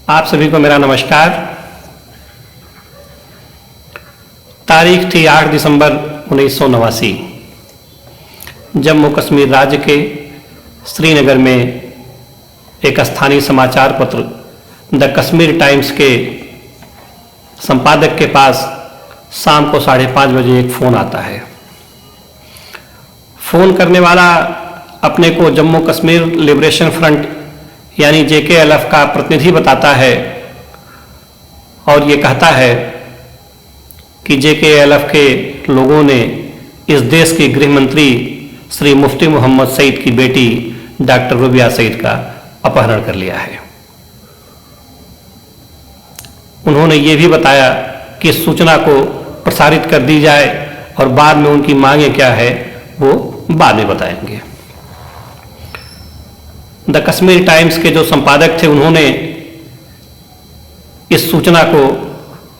आप सभी को मेरा नमस्कार। तारीख थी 8 दिसंबर 1989। जम्मू कश्मीर राज्य के श्रीनगर में एक स्थानीय समाचार पत्र द कश्मीर टाइम्स के संपादक के पास शाम को 5:30 बजे एक फ़ोन आता है। फ़ोन करने वाला अपने को जम्मू कश्मीर लिबरेशन फ्रंट यानी JKLF का प्रतिनिधि बताता है और ये कहता है कि JKLF के लोगों ने इस देश के गृह मंत्री श्री मुफ्ती मोहम्मद सईद की बेटी डॉक्टर रुबिया सईद का अपहरण कर लिया है। उन्होंने ये भी बताया कि इस सूचना को प्रसारित कर दी जाए और बाद में उनकी मांगें क्या है वो बाद में बताएंगे। द कश्मीर टाइम्स के जो संपादक थे उन्होंने इस सूचना को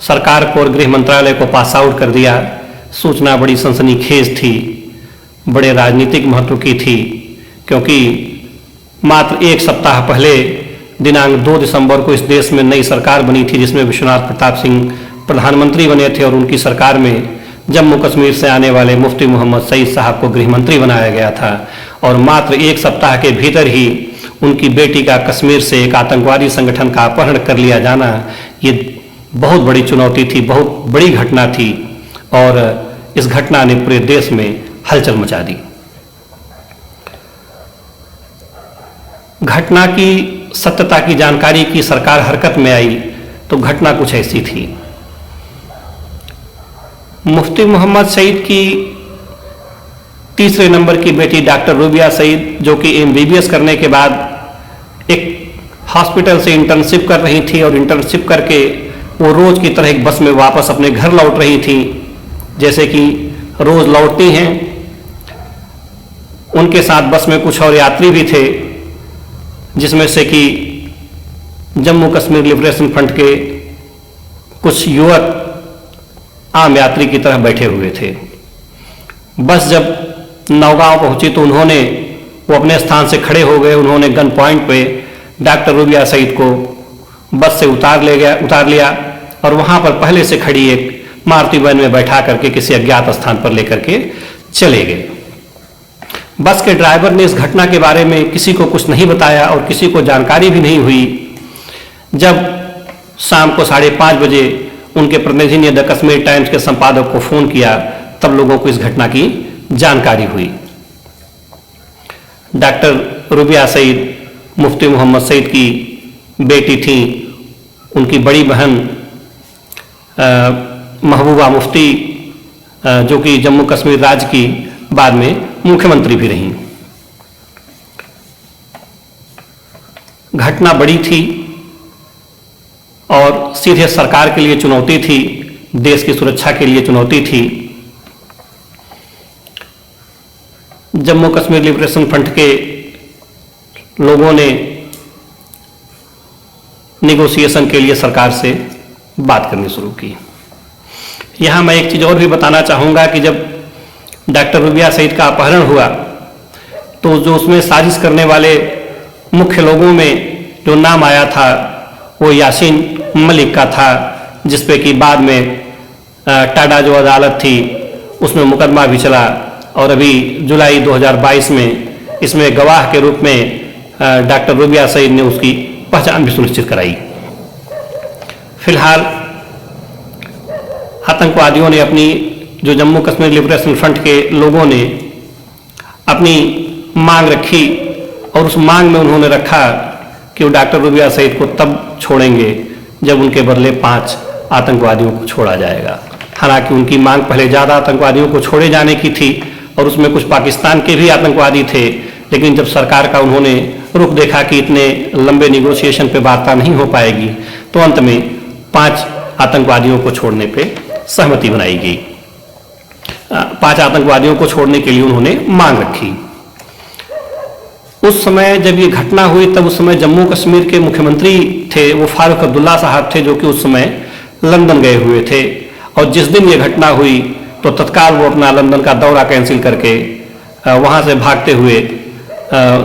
सरकार को और गृह मंत्रालय को पास आउट कर दिया। सूचना बड़ी सनसनीखेज थी, बड़े राजनीतिक महत्व की थी, क्योंकि मात्र एक सप्ताह पहले दिनांक 2 दिसंबर को इस देश में नई सरकार बनी थी जिसमें विश्वनाथ प्रताप सिंह प्रधानमंत्री बने थे और उनकी सरकार में जम्मू कश्मीर से आने वाले मुफ्ती मोहम्मद सईद साहब को गृह मंत्री बनाया गया था और मात्र एक सप्ताह के भीतर ही उनकी बेटी का कश्मीर से एक आतंकवादी संगठन का अपहरण कर लिया जाना ये बहुत बड़ी चुनौती थी, बहुत बड़ी घटना थी और इस घटना ने पूरे देश में हलचल मचा दी। घटना की सत्यता की जानकारी की सरकार हरकत में आई तो घटना कुछ ऐसी थी। मुफ्ती मोहम्मद सईद की तीसरे नंबर की बेटी डॉक्टर रुबिया सईद जो कि MBBS करने के बाद एक हॉस्पिटल से इंटर्नशिप कर रही थी और इंटर्नशिप करके वो रोज की तरह एक बस में वापस अपने घर लौट रही थी जैसे कि रोज लौटती हैं। उनके साथ बस में कुछ और यात्री भी थे जिसमें से कि जम्मू कश्मीर लिबरेशन फ्रंट के कुछ युवक आम यात्री की तरह बैठे हुए थे। बस जब नौगांव पहुंची तो उन्होंने वो अपने स्थान से खड़े हो गए। उन्होंने गन पॉइंट पे डॉक्टर रुबिया सईद को बस से उतार लिया और वहां पर पहले से खड़ी एक मारुति वैन में बैठा करके किसी अज्ञात स्थान पर लेकर के चले गए। बस के ड्राइवर ने इस घटना के बारे में किसी को कुछ नहीं बताया और किसी को जानकारी भी नहीं हुई। जब शाम को 5:30 बजे उनके प्रतिनिधि ने द कश्मीर टाइम्स के संपादक को फोन किया तब लोगों को इस घटना की जानकारी हुई। डॉक्टर रुबिया सईद मुफ्ती मोहम्मद सईद की बेटी थी। उनकी बड़ी बहन महबूबा मुफ्ती जो कि जम्मू कश्मीर राज्य की बाद में मुख्यमंत्री भी रहीं। घटना बड़ी थी और सीधे सरकार के लिए चुनौती थी, देश की सुरक्षा के लिए चुनौती थी। जम्मू कश्मीर लिबरेशन फ्रंट के लोगों ने नेगोशिएशन के लिए सरकार से बात करनी शुरू की। यहाँ मैं एक चीज़ और भी बताना चाहूँगा कि जब डॉक्टर रुबिया सईद का अपहरण हुआ तो जो उसमें साजिश करने वाले मुख्य लोगों में जो नाम आया था वो यासीन मलिक का था, जिसपे कि बाद में टाडा जो अदालत थी उसमें मुकदमा भी चला और अभी जुलाई 2022 में इसमें गवाह के रूप में डॉक्टर रुबिया सईद ने उसकी पहचान भी सुनिश्चित कराई। फिलहाल आतंकवादियों ने अपनी जो जम्मू कश्मीर लिबरेशन फ्रंट के लोगों ने अपनी मांग रखी और उस मांग में उन्होंने रखा कि वो डॉक्टर रुबिया सईद को तब छोड़ेंगे जब उनके बदले 5 आतंकवादियों को छोड़ा जाएगा। हालांकि उनकी मांग पहले ज़्यादा आतंकवादियों को छोड़े जाने की थी और उसमें कुछ पाकिस्तान के भी आतंकवादी थे, लेकिन जब सरकार का उन्होंने रुख देखा कि इतने लंबे निगोशिएशन पे वार्ता नहीं हो पाएगी तो अंत में 5 आतंकवादियों को छोड़ने पे सहमति बनाई गई। 5 आतंकवादियों को छोड़ने के लिए उन्होंने मांग रखी। उस समय जब ये घटना हुई तब उस समय जम्मू कश्मीर के मुख्यमंत्री थे वो फारूक अब्दुल्ला साहब थे जो कि उस समय लंदन गए हुए थे और जिस दिन ये घटना हुई तो तत्काल वो अपना लंदन का दौरा कैंसिल करके वहाँ से भागते हुए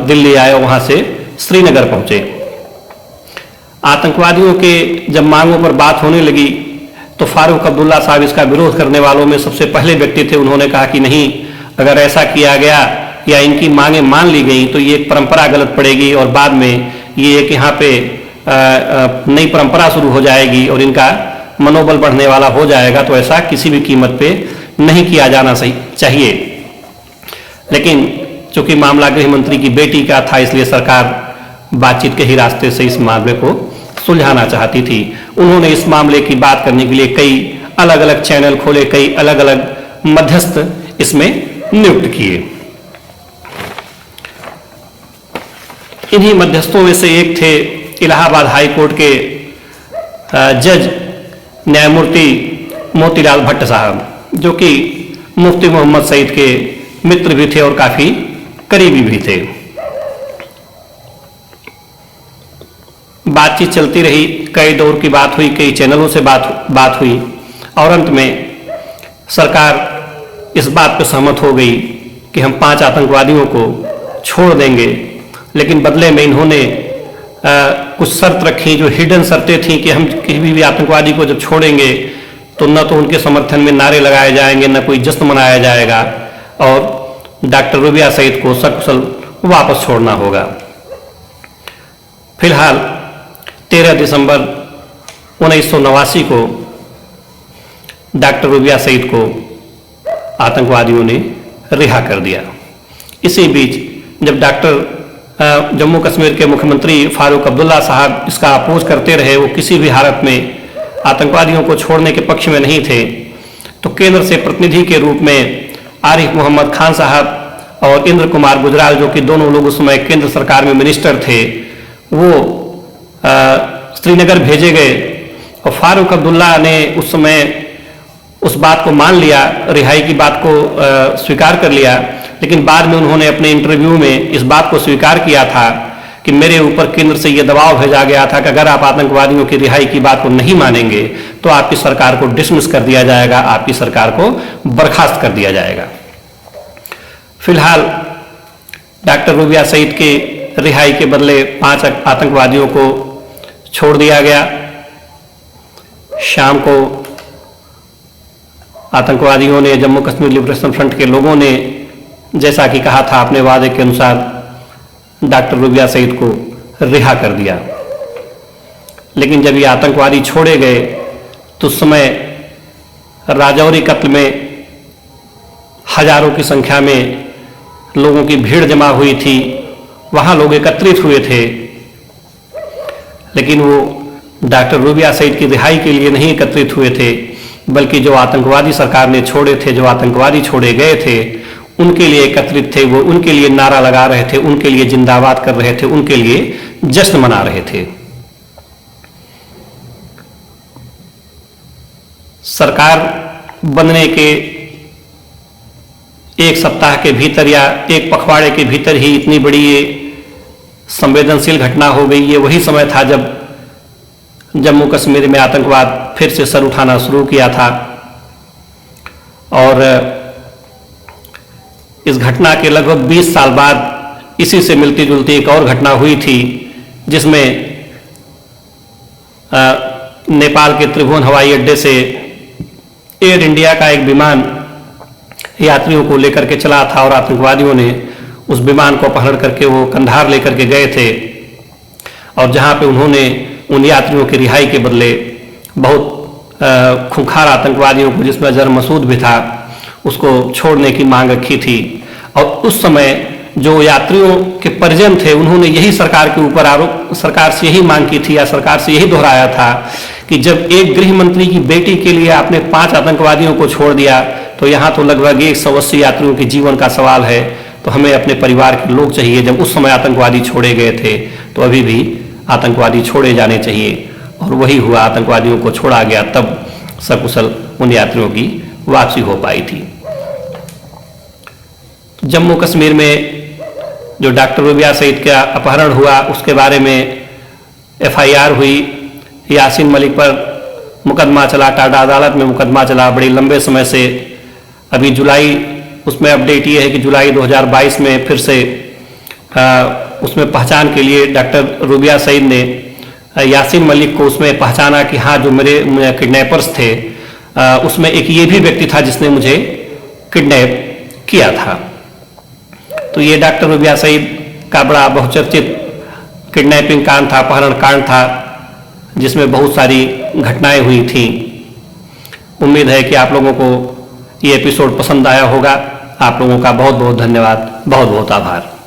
दिल्ली आए, वहाँ से श्रीनगर पहुँचे। आतंकवादियों के जब मांगों पर बात होने लगी तो फारूक अब्दुल्ला साहब इसका विरोध करने वालों में सबसे पहले व्यक्ति थे। उन्होंने कहा कि नहीं, अगर ऐसा किया गया या इनकी मांगें मान ली गई तो ये एक परंपरा गलत पड़ेगी और बाद में ये एक यहाँ पे नई परंपरा शुरू हो जाएगी और इनका मनोबल बढ़ने वाला हो जाएगा, तो ऐसा किसी भी कीमत पे नहीं किया जाना चाहिए। लेकिन चूंकि मामला गृह मंत्री की बेटी का था, इसलिए सरकार बातचीत के ही रास्ते से इस मामले को सुलझाना चाहती थी। उन्होंने इस मामले की बात करने के लिए कई अलग अलग चैनल खोले, कई अलग अलग मध्यस्थ इसमें नियुक्त किए। इन्हीं मध्यस्थों में से एक थे इलाहाबाद हाई कोर्ट के जज न्यायमूर्ति मोतीलाल भट्ट साहब, जो कि मुफ्ती मोहम्मद सईद के मित्र भी थे और काफी करीबी भी थे। बातचीत चलती रही, कई दौर की बात हुई, कई चैनलों से बात हुई और अंत में सरकार इस बात पर सहमत हो गई कि हम 5 आतंकवादियों को छोड़ देंगे, लेकिन बदले में इन्होंने कुछ शर्त रखी जो हिडन शर्तें थीं कि हम किसी भी आतंकवादी को जब छोड़ेंगे तो न तो उनके समर्थन में नारे लगाए जाएंगे, न कोई जश्न मनाया जाएगा और डॉक्टर रुबिया सईद को सकुशल वापस छोड़ना होगा। फिलहाल 13 दिसंबर 1989 को डॉक्टर रुबिया सईद को आतंकवादियों ने रिहा कर दिया। इसी बीच जब डॉक्टर जम्मू कश्मीर के मुख्यमंत्री फारूक अब्दुल्ला साहब इसका अपोज करते रहे, वो किसी भी हालत में आतंकवादियों को छोड़ने के पक्ष में नहीं थे, तो केंद्र से प्रतिनिधि के रूप में आरिफ मोहम्मद खान साहब और इंद्र कुमार गुजराल, जो कि दोनों लोग उस समय केंद्र सरकार में मिनिस्टर थे, वो श्रीनगर भेजे गए और फारूक अब्दुल्ला ने उस समय उस बात को मान लिया, रिहाई की बात को स्वीकार कर लिया। लेकिन बाद में उन्होंने अपने इंटरव्यू में इस बात को स्वीकार किया था कि मेरे ऊपर केंद्र से यह दबाव भेजा गया था कि अगर आप आतंकवादियों की रिहाई की बात को नहीं मानेंगे तो आपकी सरकार को डिसमिस कर दिया जाएगा, आपकी सरकार को बर्खास्त कर दिया जाएगा। फिलहाल डॉक्टर रुबिया सईद के रिहाई के बदले 5 आतंकवादियों को छोड़ दिया गया। शाम को आतंकवादियों ने, जम्मू कश्मीर लिबरेशन फ्रंट के लोगों ने जैसा कि कहा था अपने वादे के अनुसार, डॉक्टर रुबिया सईद को रिहा कर दिया। लेकिन जब ये आतंकवादी छोड़े गए तो उस समय राजौरी कत्ल में हजारों की संख्या में लोगों की भीड़ जमा हुई थी, वहां लोग एकत्रित हुए थे, लेकिन वो डॉक्टर रुबिया सईद की रिहाई के लिए नहीं एकत्रित हुए थे, बल्कि जो आतंकवादी सरकार ने छोड़े थे, जो आतंकवादी छोड़े गए थे, उनके लिए एकत्रित थे। वो उनके लिए नारा लगा रहे थे, उनके लिए जिंदाबाद कर रहे थे, उनके लिए जश्न मना रहे थे। सरकार बनने के 1 सप्ताह के भीतर या 1 पखवाड़े के भीतर ही इतनी बड़ी ये संवेदनशील घटना हो गई। ये वही समय था जब जम्मू कश्मीर में आतंकवाद फिर से सर उठाना शुरू किया था और इस घटना के लगभग 20 साल बाद इसी से मिलती जुलती एक और घटना हुई थी, जिसमें नेपाल के त्रिभुवन हवाई अड्डे से एयर इंडिया का एक विमान यात्रियों को लेकर के चला था और आतंकवादियों ने उस विमान को अपहरण करके वो कंधार लेकर के गए थे और जहां पे उन्होंने उन यात्रियों की रिहाई के बदले बहुत खूंखार आतंकवादियों को, जिसमें अजहर मसूद भी था, उसको छोड़ने की मांग रखी थी। और उस समय जो यात्रियों के परिजन थे, उन्होंने यही सरकार के ऊपर आरोप, सरकार से यही मांग की थी या सरकार से यही दोहराया था कि जब एक गृह मंत्री की बेटी के लिए आपने 5 आतंकवादियों को छोड़ दिया, तो यहाँ तो लगभग 180 यात्रियों के जीवन का सवाल है, तो हमें अपने परिवार के लोग चाहिए। जब उस समय आतंकवादी छोड़े गए थे तो अभी भी आतंकवादी छोड़े जाने चाहिए, और वही हुआ, आतंकवादियों को छोड़ा गया, तब सकुशल उन यात्रियों की वापसी हो पाई थी। जम्मू कश्मीर में जो डॉक्टर रुबिया सईद का अपहरण हुआ, उसके बारे में FIR हुई, यासीन मलिक पर मुकदमा चला, टाडा अदालत में मुकदमा चला बड़ी लंबे समय से। अभी जुलाई, उसमें अपडेट ये है कि जुलाई 2022 में फिर से उसमें पहचान के लिए डॉक्टर रुबिया सईद ने यासीन मलिक को उसमें पहचाना कि हाँ जो मेरे किडनैपर्स थे उसमें एक ये भी व्यक्ति था जिसने मुझे किडनैप किया था। तो ये डॉक्टर रूबिया सईद का बड़ा बहुचर्चित किडनैपिंग कांड था, अपहरण कांड था, जिसमें बहुत सारी घटनाएं हुई थी। उम्मीद है कि आप लोगों को ये एपिसोड पसंद आया होगा। आप लोगों का बहुत बहुत धन्यवाद, बहुत बहुत आभार।